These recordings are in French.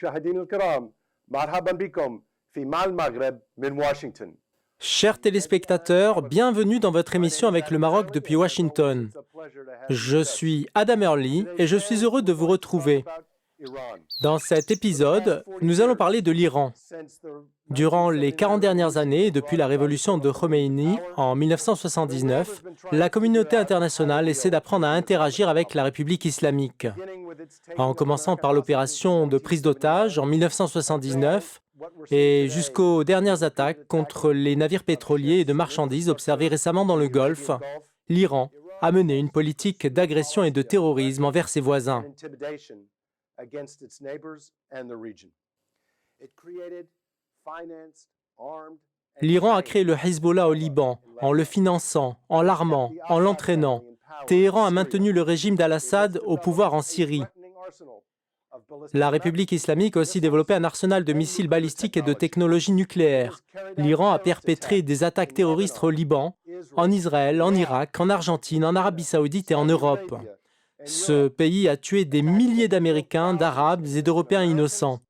مشاهدينا الكرام مرحبا بكم في مع المغرب من واشنطن. Chers téléspectateurs, bienvenue dans votre émission avec le Maroc depuis Washington. Je suis Adam Early et je suis heureux de vous retrouver. Dans cet épisode, nous allons parler de l'Iran. Durant les 40 dernières années, depuis la révolution de Khomeini en 1979, la communauté internationale essaie d'apprendre à interagir avec la République islamique. En commençant par l'opération de prise d'otages en 1979 et jusqu'aux dernières attaques contre les navires pétroliers et de marchandises observées récemment dans le Golfe, l'Iran a mené une politique d'agression et de terrorisme envers ses voisins. L'Iran a créé le Hezbollah au Liban, en le finançant, en l'armant, en l'entraînant. Téhéran a maintenu le régime d'Al-Assad au pouvoir en Syrie. La République islamique a aussi développé un arsenal de missiles balistiques et de technologies nucléaires. L'Iran a perpétré des attaques terroristes au Liban, en Israël, en Irak, en Argentine, en Arabie Saoudite et en Europe. Ce pays a tué des milliers d'Américains, d'Arabes et d'Européens innocents.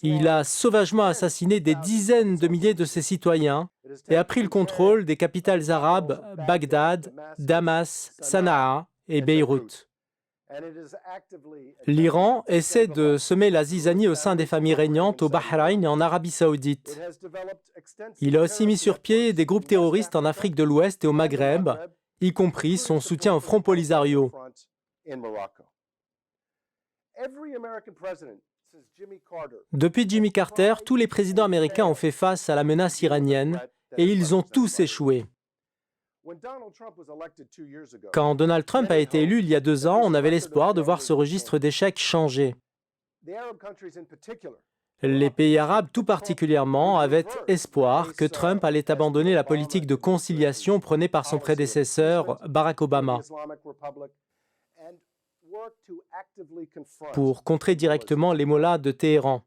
Il a sauvagement assassiné des dizaines de milliers de ses citoyens et a pris le contrôle des capitales arabes Bagdad, Damas, Sanaa et Beyrouth. L'Iran essaie de semer la zizanie au sein des familles régnantes au Bahreïn et en Arabie Saoudite. Il a aussi mis sur pied des groupes terroristes en Afrique de l'Ouest et au Maghreb, y compris son soutien au Front Polisario. Depuis Jimmy Carter, tous les présidents américains ont fait face à la menace iranienne et ils ont tous échoué. Quand Donald Trump a été élu il y a 2 ans, on avait l'espoir de voir ce registre d'échecs changer. Les pays arabes tout particulièrement avaient espoir que Trump allait abandonner la politique de conciliation prônée par son prédécesseur Barack Obama pour contrer directement les mollahs de Téhéran.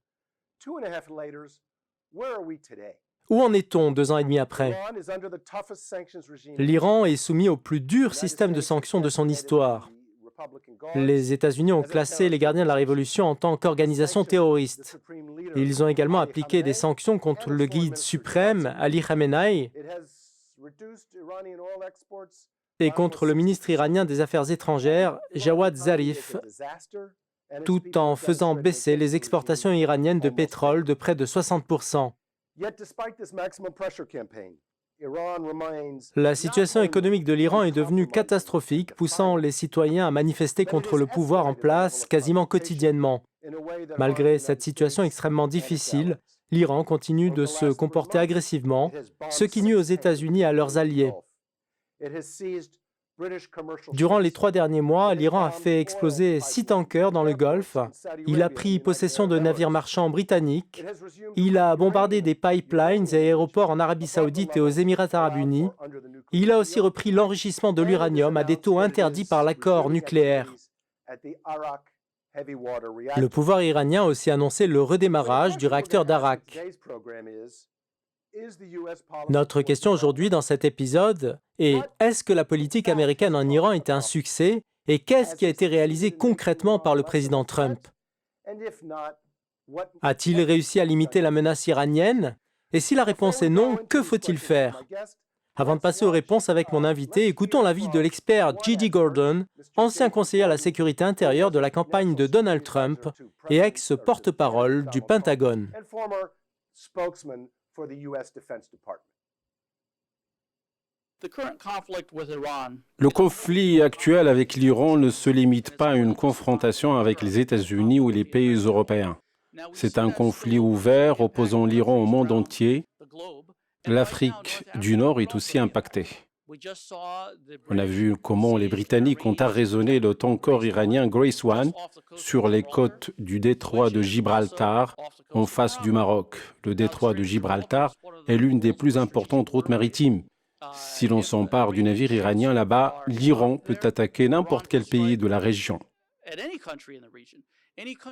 Où en est-on 2 ans et demi après? L'Iran est soumis au plus dur système de sanctions de son histoire. Les États-Unis ont classé les gardiens de la Révolution en tant qu'organisation terroriste. Ils ont également appliqué des sanctions contre le guide suprême, Ali Khamenei, et contre le ministre iranien des Affaires étrangères, Jawad Zarif, tout en faisant baisser les exportations iraniennes de pétrole de près de 60%. La situation économique de l'Iran est devenue catastrophique, poussant les citoyens à manifester contre le pouvoir en place quasiment quotidiennement. Malgré cette situation extrêmement difficile, l'Iran continue de se comporter agressivement, ce qui nuit aux États-Unis et à leurs alliés. Durant les 3 derniers mois, l'Iran a fait exploser 6 tankers dans le Golfe, il a pris possession de navires marchands britanniques, il a bombardé des pipelines et aéroports en Arabie Saoudite et aux Émirats arabes unis, il a aussi repris l'enrichissement de l'uranium à des taux interdits par l'accord nucléaire. Le pouvoir iranien a aussi annoncé le redémarrage du réacteur d'Arak. Notre question aujourd'hui dans cet épisode est: est-ce que la politique américaine en Iran est un succès et qu'est-ce qui a été réalisé concrètement par le président Trump? A-t-il réussi à limiter la menace iranienne? Et si la réponse est non, que faut-il faire? Avant de passer aux réponses avec mon invité, écoutons l'avis de l'expert J.D. Gordon, ancien conseiller à la sécurité intérieure de la campagne de Donald Trump et ex-porte-parole du Pentagone. Le conflit actuel avec l'Iran ne se limite pas à une confrontation avec les États-Unis ou les pays européens. C'est un conflit ouvert opposant l'Iran au monde entier. L'Afrique du Nord est aussi impactée. On a vu comment les Britanniques ont arraisonné le tanker iranien Grace One sur les côtes du détroit de Gibraltar, en face du Maroc. Le détroit de Gibraltar est l'une des plus importantes routes maritimes. Si l'on s'empare du navire iranien là-bas, l'Iran peut attaquer n'importe quel pays de la région.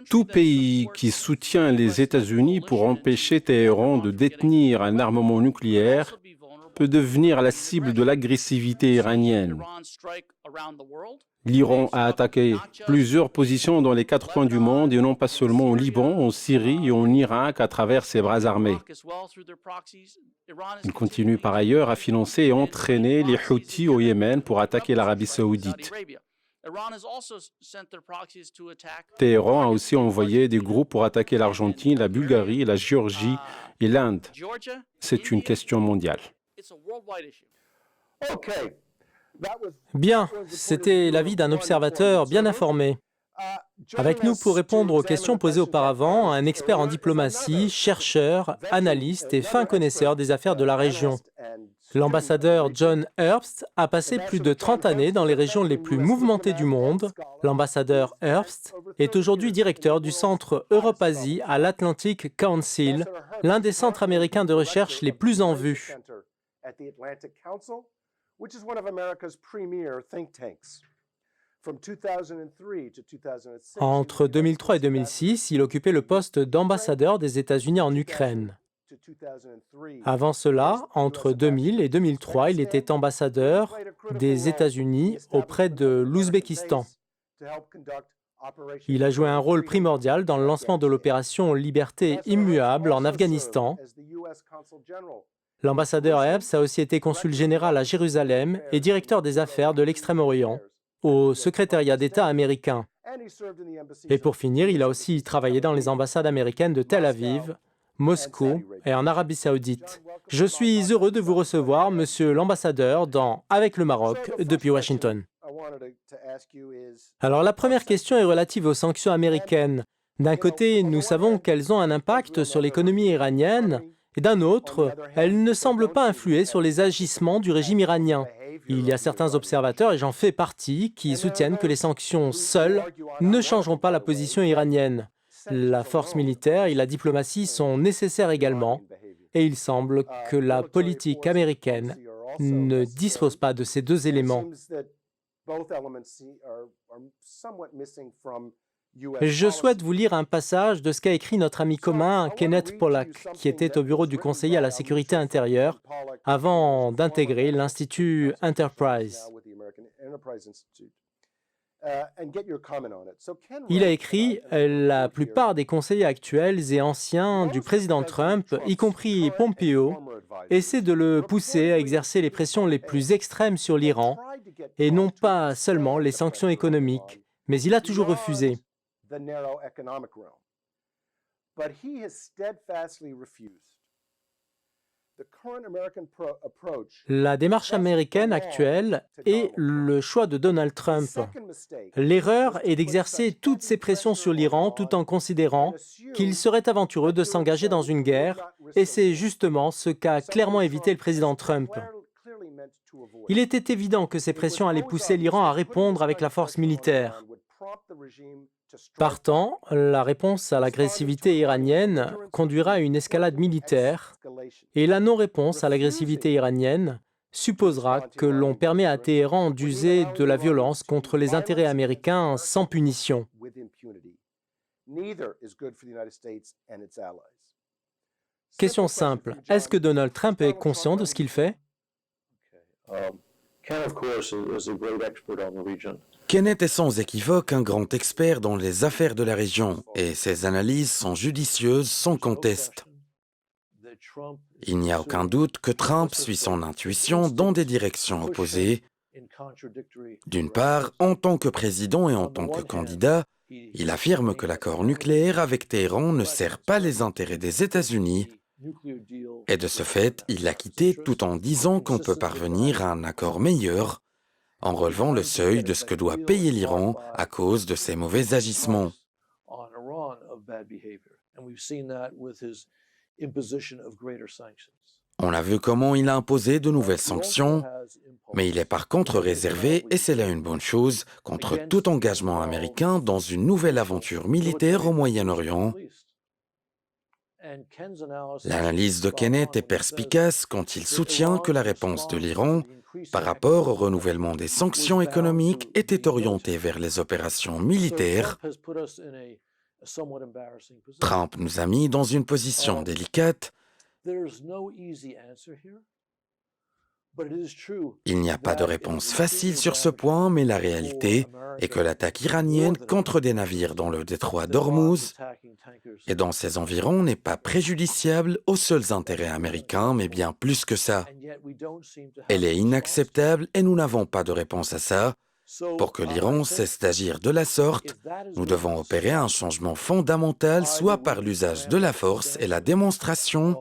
Tout pays qui soutient les États-Unis pour empêcher Téhéran de détenir un armement nucléaire peut devenir la cible de l'agressivité iranienne. L'Iran a attaqué plusieurs positions dans les 4 coins du monde, et non pas seulement au Liban, en Syrie et en Irak à travers ses bras armés. Il continue par ailleurs à financer et entraîner les Houthis au Yémen pour attaquer l'Arabie saoudite. Téhéran a aussi envoyé des groupes pour attaquer l'Argentine, la Bulgarie, la Géorgie et l'Inde. C'est une question mondiale. Bien, c'était l'avis d'un observateur bien informé. Avec nous pour répondre aux questions posées auparavant, un expert en diplomatie, chercheur, analyste et fin connaisseur des affaires de la région. L'ambassadeur John Herbst a passé plus de 30 années dans les régions les plus mouvementées du monde. L'ambassadeur Herbst est aujourd'hui directeur du Centre Europe-Asie à l'Atlantic Council, l'un des centres américains de recherche les plus en vue. Entre 2003 et 2006, il occupait le poste d'ambassadeur des États-Unis en Ukraine. Avant cela, entre 2000 et 2003, il était ambassadeur des États-Unis auprès de l'Ouzbékistan. Il a joué un rôle primordial dans le lancement de l'opération Liberté immuable en Afghanistan. L'ambassadeur Herbst a aussi été consul général à Jérusalem et directeur des affaires de l'Extrême-Orient au secrétariat d'État américain. Et pour finir, il a aussi travaillé dans les ambassades américaines de Tel Aviv, Moscou et en Arabie Saoudite. Je suis heureux de vous recevoir, monsieur l'ambassadeur, dans Avec le Maroc, depuis Washington. Alors la première question est relative aux sanctions américaines. D'un côté, nous savons qu'elles ont un impact sur l'économie iranienne, et d'un autre, elles ne semblent pas influer sur les agissements du régime iranien. Il y a certains observateurs, et j'en fais partie, qui soutiennent que les sanctions seules ne changeront pas la position iranienne. La force militaire et la diplomatie sont nécessaires également, et il semble que la politique américaine ne dispose pas de ces deux éléments. Je souhaite vous lire un passage de ce qu'a écrit notre ami commun Kenneth Pollack, qui était au bureau du conseiller à la sécurité intérieure avant d'intégrer l'Institut Enterprise. Il a écrit « La plupart des conseillers actuels et anciens du président Trump, y compris Pompeo, essaient de le pousser à exercer les pressions les plus extrêmes sur l'Iran, et non pas seulement les sanctions économiques, mais il a toujours refusé. » La démarche américaine actuelle est le choix de Donald Trump. L'erreur est d'exercer toutes ces pressions sur l'Iran tout en considérant qu'il serait aventureux de s'engager dans une guerre, et c'est justement ce qu'a clairement évité le président Trump. Il était évident que ces pressions allaient pousser l'Iran à répondre avec la force militaire. Partant, la réponse à l'agressivité iranienne conduira à une escalade militaire, et la non-réponse à l'agressivité iranienne supposera que l'on permet à Téhéran d'user de la violence contre les intérêts américains sans punition. Question simple, est-ce que Donald Trump est conscient de ce qu'il fait? Kenneth est sans équivoque un grand expert dans les affaires de la région et ses analyses sont judicieuses sans conteste. Il n'y a aucun doute que Trump suit son intuition dans des directions opposées. D'une part, en tant que président et en tant que candidat, il affirme que l'accord nucléaire avec Téhéran ne sert pas les intérêts des États-Unis. Et de ce fait, il l'a quitté tout en disant qu'on peut parvenir à un accord meilleur en relevant le seuil de ce que doit payer l'Iran à cause de ses mauvais agissements. On a vu comment il a imposé de nouvelles sanctions, mais il est par contre réservé, et c'est là une bonne chose, contre tout engagement américain dans une nouvelle aventure militaire au Moyen-Orient. L'analyse de Kenneth est perspicace quand il soutient que la réponse de l'Iran par rapport au renouvellement des sanctions économiques était orientée vers les opérations militaires. Trump nous a mis dans une position délicate. Il n'y a pas de réponse facile sur ce point, mais la réalité est que l'attaque iranienne contre des navires dans le détroit d'Ormuz et dans ses environs n'est pas préjudiciable aux seuls intérêts américains, mais bien plus que ça. Elle est inacceptable et nous n'avons pas de réponse à ça. Pour que l'Iran cesse d'agir de la sorte, nous devons opérer un changement fondamental, soit par l'usage de la force et la démonstration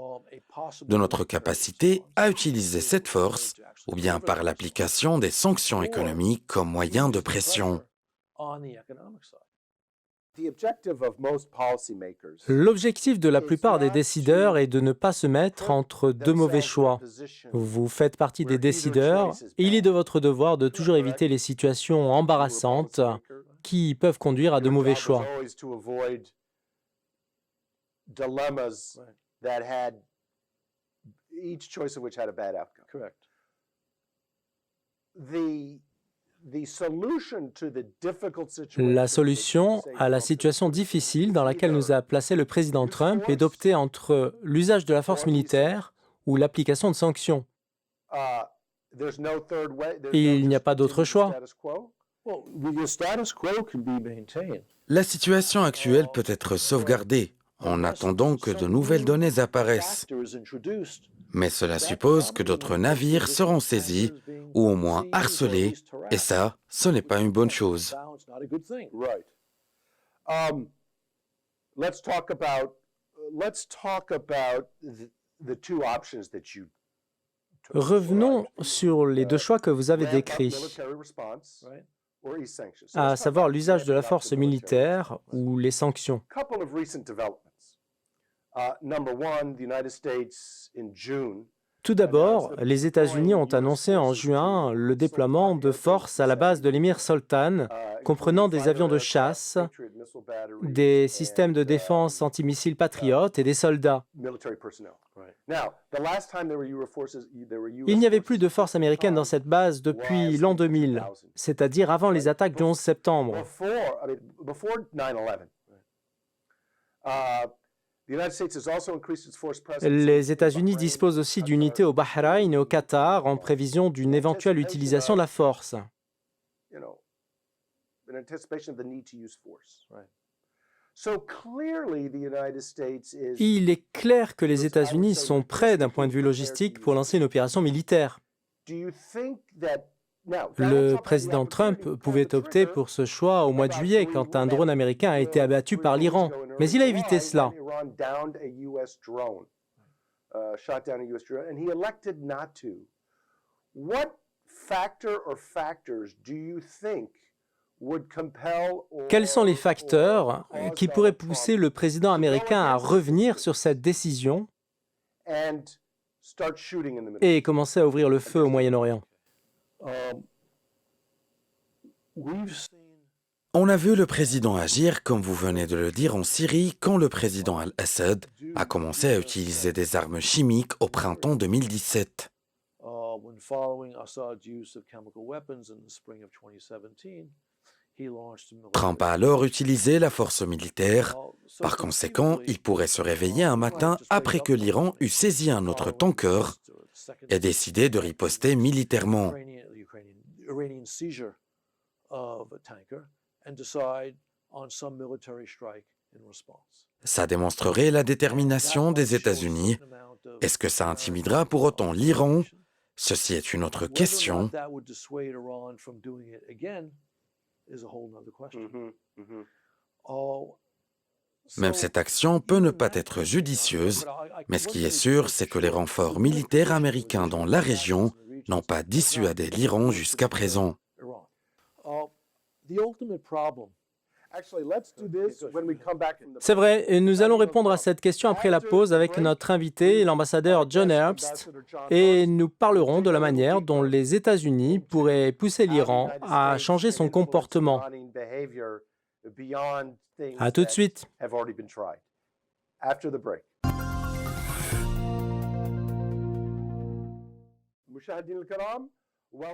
de notre capacité à utiliser cette force, ou bien par l'application des sanctions économiques comme moyen de pression. L'objectif de la plupart des décideurs est de ne pas se mettre entre deux mauvais choix. Vous faites partie des décideurs et il est de votre devoir de toujours éviter les situations embarrassantes qui peuvent conduire à de mauvais choix. La solution à la situation difficile dans laquelle nous a placé le président Trump est d'opter entre l'usage de la force militaire ou l'application de sanctions. Il n'y a pas d'autre choix. La situation actuelle peut être sauvegardée en attendant que de nouvelles données apparaissent. Mais cela suppose que d'autres navires seront saisis ou au moins harcelés, et ça, ce n'est pas une bonne chose. Revenons sur les deux choix que vous avez décrits, à savoir l'usage de la force militaire ou les sanctions. Tout d'abord, les États-Unis ont annoncé en juin le déploiement de forces à la base de l'émir Sultan, comprenant des avions de chasse, des systèmes de défense antimissiles patriotes et des soldats. Il n'y avait plus de forces américaines dans cette base depuis l'an 2000, c'est-à-dire avant les attaques du 11 septembre. Les États-Unis disposent aussi d'unités au Bahreïn et au Qatar en prévision d'une éventuelle utilisation de la force. Il est clair que les États-Unis sont prêts d'un point de vue logistique pour lancer une opération militaire. Le président Trump pouvait opter pour ce choix au mois de juillet quand un drone américain a été abattu par l'Iran, mais il a évité cela. Quels sont les facteurs qui pourraient pousser le président américain à revenir sur cette décision et commencer à ouvrir le feu au Moyen-Orient? On a vu le président agir, comme vous venez de le dire, en Syrie, quand le président al-Assad a commencé à utiliser des armes chimiques au printemps 2017. Trump a alors utilisé la force militaire. Par conséquent, il pourrait se réveiller un matin après que l'Iran eut saisi un autre tanker et décidé de riposter militairement. Ça démontrerait la détermination des États-Unis. Est-ce que ça intimidera pour autant l'Iran? Ceci est une autre question. Même cette action peut ne pas être judicieuse, mais ce qui est sûr, c'est que les renforts militaires américains dans la région n'ont pas dissuadé l'Iran jusqu'à présent. C'est vrai, et nous allons répondre à cette question après la pause avec notre invité, l'ambassadeur John Herbst, et nous parlerons de la manière dont les États-Unis pourraient pousser l'Iran à changer son comportement. À tout de suite.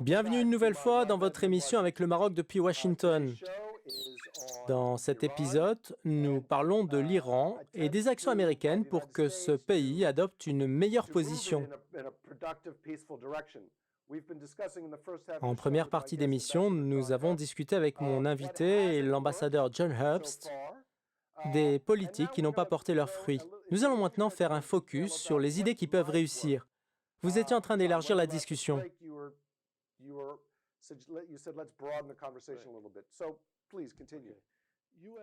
Bienvenue une nouvelle fois dans votre émission avec le Maroc depuis Washington. Dans cet épisode, nous parlons de l'Iran et des actions américaines pour que ce pays adopte une meilleure position. En première partie d'émission, nous avons discuté avec mon invité, l'ambassadeur John Herbst, des politiques qui n'ont pas porté leurs fruits. Nous allons maintenant faire un focus sur les idées qui peuvent réussir. Vous étiez en train d'élargir la discussion.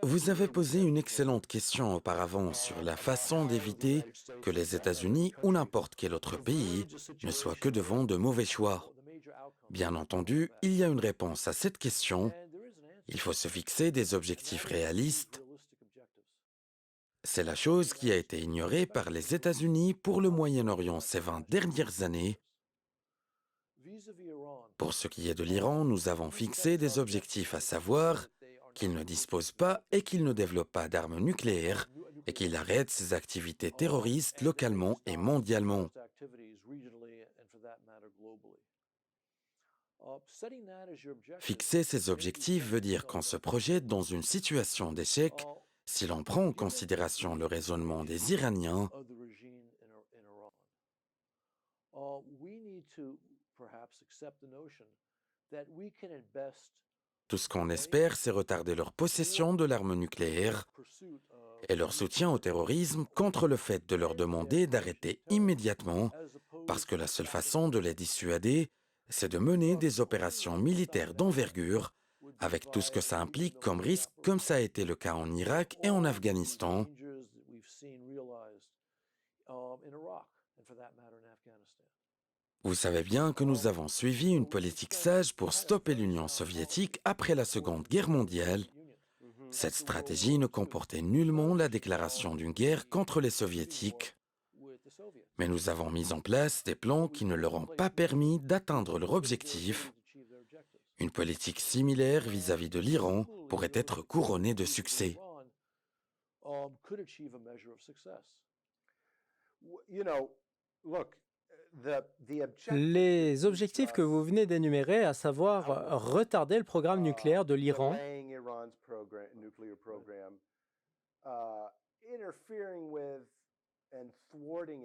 Vous avez posé une excellente question auparavant sur la façon d'éviter que les États-Unis ou n'importe quel autre pays ne soient que devant de mauvais choix. Bien entendu, il y a une réponse à cette question. Il faut se fixer des objectifs réalistes. C'est la chose qui a été ignorée par les États-Unis pour le Moyen-Orient ces 20 dernières années. Pour ce qui est de l'Iran, nous avons fixé des objectifs, à savoir qu'il ne dispose pas et qu'il ne développe pas d'armes nucléaires et qu'il arrête ses activités terroristes localement et mondialement. Fixer ces objectifs veut dire qu'on se projette dans une situation d'échec si l'on prend en considération le raisonnement des Iraniens. Tout ce qu'on espère, c'est retarder leur possession de l'arme nucléaire et leur soutien au terrorisme contre le fait de leur demander d'arrêter immédiatement, parce que la seule façon de les dissuader, c'est de mener des opérations militaires d'envergure, avec tout ce que ça implique comme risque, comme ça a été le cas en Irak et en Afghanistan. Vous savez bien que nous avons suivi une politique sage pour stopper l'Union soviétique après la Seconde Guerre mondiale. Cette stratégie ne comportait nullement la déclaration d'une guerre contre les Soviétiques. Mais nous avons mis en place des plans qui ne leur ont pas permis d'atteindre leur objectif. Une politique similaire vis-à-vis de l'Iran pourrait être couronnée de succès. Les objectifs que vous venez d'énumérer, à savoir retarder le programme nucléaire de l'Iran,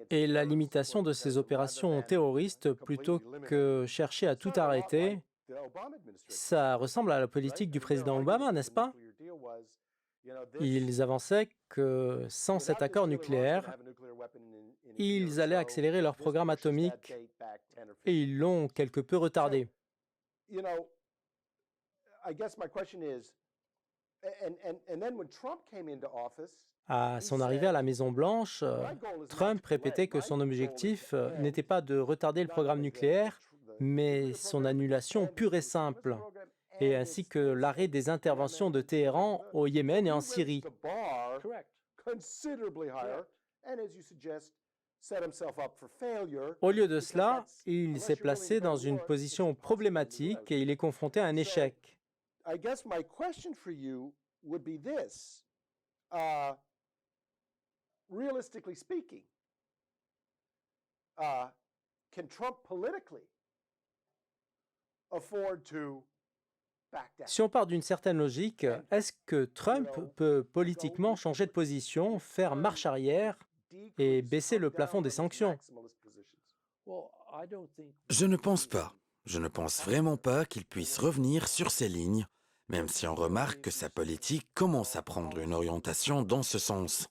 et la limitation de ses opérations terroristes plutôt que chercher à tout arrêter, ça ressemble à la politique du président Obama, n'est-ce pas? Ils avançaient que sans cet accord nucléaire, ils allaient accélérer leur programme atomique et ils l'ont quelque peu retardé. À son arrivée à la Maison-Blanche, Trump répétait que son objectif n'était pas de retarder le programme nucléaire, mais son annulation pure et simple, et ainsi que l'arrêt des interventions de Téhéran au Yémen et en Syrie. Au lieu de cela, il s'est placé dans une position problématique et il est confronté à un échec. Realistically speaking, can Trump politically afford to back down? Si on part d'une certaine logique, est-ce que Trump peut politiquement changer de position, faire marche arrière et baisser le plafond des sanctions? Je ne pense pas. Je ne pense vraiment pas qu'il puisse revenir sur ces lignes, même si on remarque que sa politique commence à prendre une orientation dans ce sens.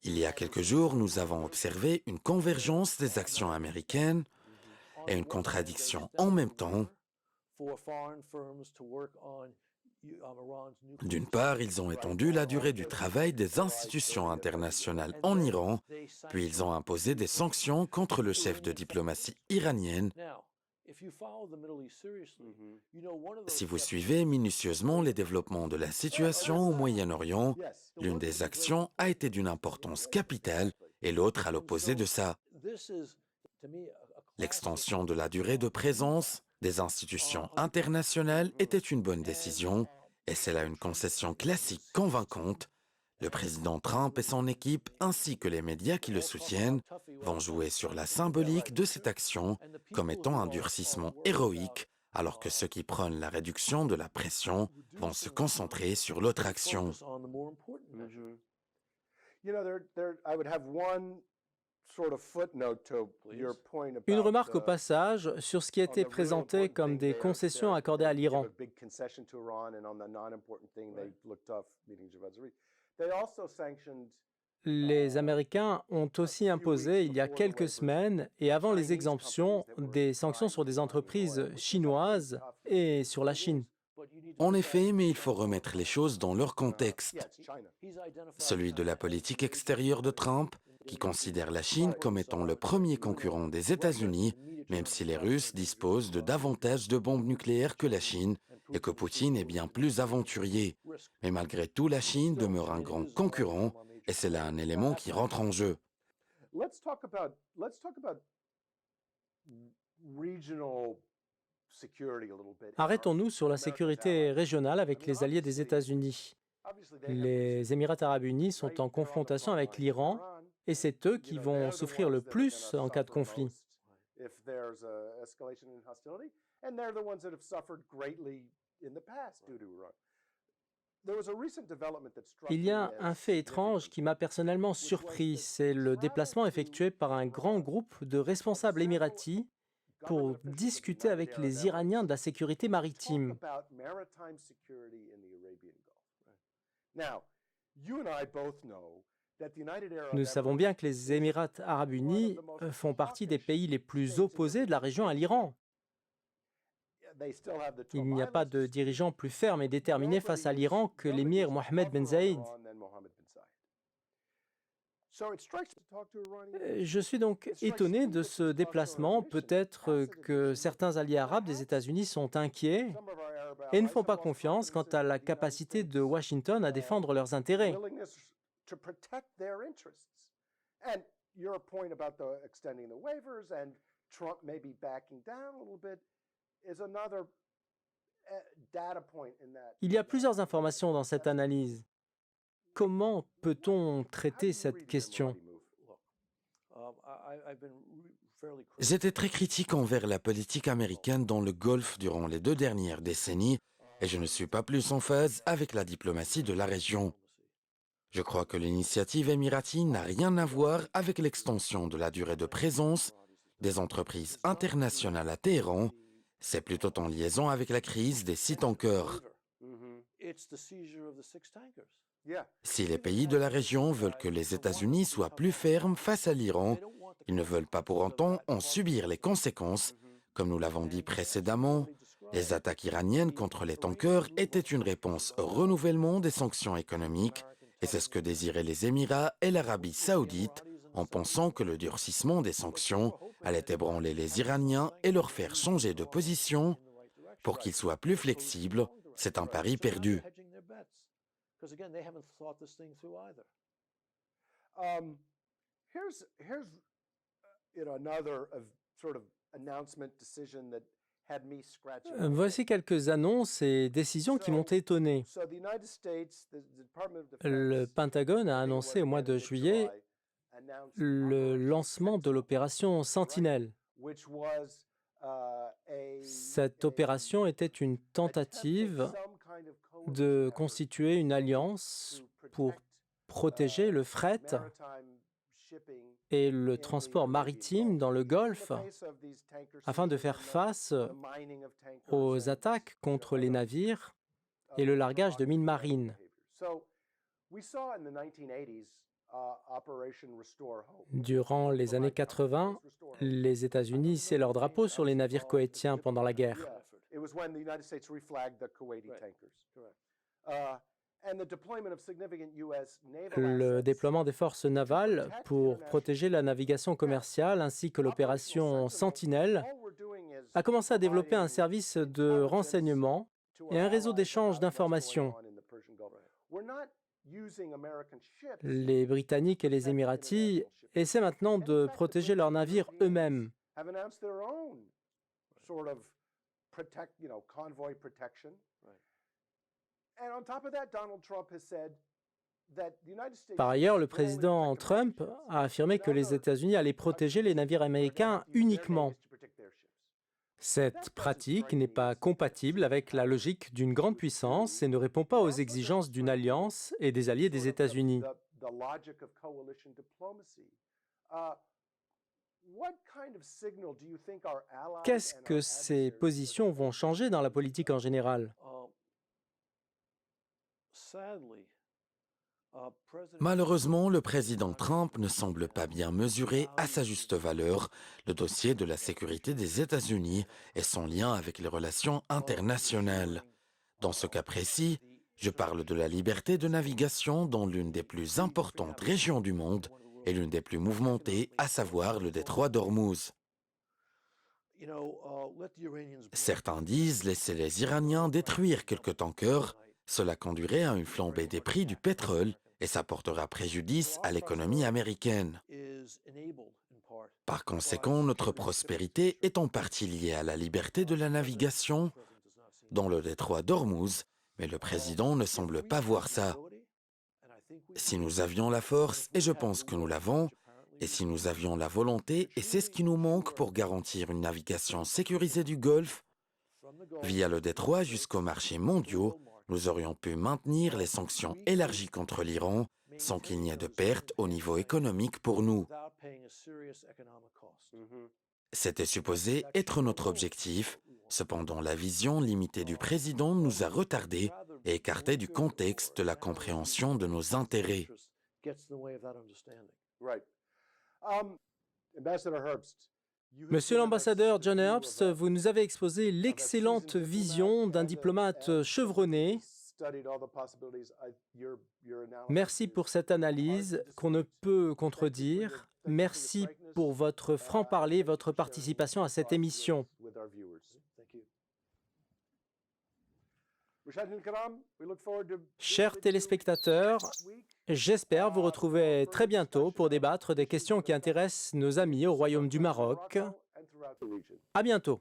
Il y a quelques jours, nous avons observé une convergence des actions américaines et une contradiction en même temps. D'une part, ils ont étendu la durée du travail des institutions internationales en Iran, puis ils ont imposé des sanctions contre le chef de diplomatie iranienne. Si vous suivez minutieusement les développements de la situation au Moyen-Orient, l'une des actions a été d'une importance capitale et l'autre à l'opposé de ça. L'extension de la durée de présence des institutions internationales était une bonne décision et c'est là une concession classique convaincante. Le président Trump et son équipe, ainsi que les médias qui le soutiennent, vont jouer sur la symbolique de cette action comme étant un durcissement héroïque alors que ceux qui prônent la réduction de la pression vont se concentrer sur l'autre action. Une remarque au passage sur ce qui était présenté comme des concessions accordées à l'Iran. Les Américains ont aussi imposé, il y a quelques semaines, et avant les exemptions, des sanctions sur des entreprises chinoises et sur la Chine. En effet, mais il faut remettre les choses dans leur contexte. Celui de la politique extérieure de Trump, qui considère la Chine comme étant le premier concurrent des États-Unis, même si les Russes disposent de davantage de bombes nucléaires que la Chine et que Poutine est bien plus aventurier. Mais malgré tout, la Chine demeure un grand concurrent et c'est là un élément qui rentre en jeu. Arrêtons-nous sur la sécurité régionale avec les alliés des États-Unis. Les Émirats arabes unis sont en confrontation avec l'Iran et c'est eux qui vont souffrir le plus en cas de conflit. Il y a un fait étrange qui m'a personnellement surpris, c'est le déplacement effectué par un grand groupe de responsables émiratis pour discuter avec les Iraniens de la sécurité maritime. Nous savons bien que les Émirats arabes unis font partie des pays les plus opposés de la région à l'Iran. Il n'y a pas de dirigeant plus ferme et déterminé face à l'Iran que l'émir Mohammed Ben Zayed. Je suis donc étonné de ce déplacement. Peut-être que certains alliés arabes des États-Unis sont inquiets et ne font pas confiance quant à la capacité de Washington à défendre leurs intérêts. Il y a plusieurs informations dans cette analyse. Comment peut-on traiter cette question? J'étais très critique envers la politique américaine dans le Golfe durant les 2 dernières décennies et je ne suis pas plus en phase avec la diplomatie de la région. Je crois que l'initiative émirati n'a rien à voir avec l'extension de la durée de présence des entreprises internationales à Téhéran. C'est plutôt en liaison avec la crise des 6 tankers. Si les pays de la région veulent que les États-Unis soient plus fermes face à l'Iran, ils ne veulent pas pour autant en subir les conséquences. Comme nous l'avons dit précédemment, les attaques iraniennes contre les tankers étaient une réponse au renouvellement des sanctions économiques, et c'est ce que désiraient les Émirats et l'Arabie saoudite, en pensant que le durcissement des sanctions allait ébranler les Iraniens et leur faire changer de position. Pour qu'ils soient plus flexibles, c'est un pari perdu. Voici quelques annonces et décisions qui m'ont étonné. Le Pentagone a annoncé au mois de juillet le lancement de l'opération Sentinelle. Cette opération était une tentative de constituer une alliance pour protéger le fret et le transport maritime dans le Golfe afin de faire face aux attaques contre les navires et le largage de mines marines. Durant les années 80, les États-Unis hissaient leur drapeau sur les navires koweïtiens pendant la guerre. Le déploiement des forces navales pour protéger la navigation commerciale ainsi que l'opération Sentinelle a commencé à développer un service de renseignement et un réseau d'échange d'informations. Les Britanniques et les Émiratis essaient maintenant de protéger leurs navires eux-mêmes. Par ailleurs, le président Trump a affirmé que les États-Unis allaient protéger les navires américains uniquement. Cette pratique n'est pas compatible avec la logique d'une grande puissance et ne répond pas aux exigences d'une alliance et des alliés des États-Unis. Qu'est-ce que ces positions vont changer dans la politique en général? Malheureusement, le président Trump ne semble pas bien mesurer à sa juste valeur le dossier de la sécurité des États-Unis et son lien avec les relations internationales. Dans ce cas précis, je parle de la liberté de navigation dans l'une des plus importantes régions du monde et l'une des plus mouvementées, à savoir le détroit d'Ormuz. Certains disent laisser les Iraniens détruire quelques tankers. Cela conduirait à une flambée des prix du pétrole et ça portera préjudice à l'économie américaine. Par conséquent, notre prospérité est en partie liée à la liberté de la navigation dans le détroit d'Ormuz, mais le président ne semble pas voir ça. Si nous avions la force, et je pense que nous l'avons, et si nous avions la volonté, et c'est ce qui nous manque pour garantir une navigation sécurisée du Golfe, via le détroit jusqu'aux marchés mondiaux, nous aurions pu maintenir les sanctions élargies contre l'Iran sans qu'il n'y ait de pertes au niveau économique pour nous. C'était supposé être notre objectif. Cependant, la vision limitée du président nous a retardés et écartés du contexte de la compréhension de nos intérêts. Monsieur l'ambassadeur John Herbst, vous nous avez exposé l'excellente vision d'un diplomate chevronné. Merci pour cette analyse qu'on ne peut contredire. Merci pour votre franc-parler, votre participation à cette émission. Chers téléspectateurs, j'espère vous retrouver très bientôt pour débattre des questions qui intéressent nos amis au Royaume du Maroc. À bientôt.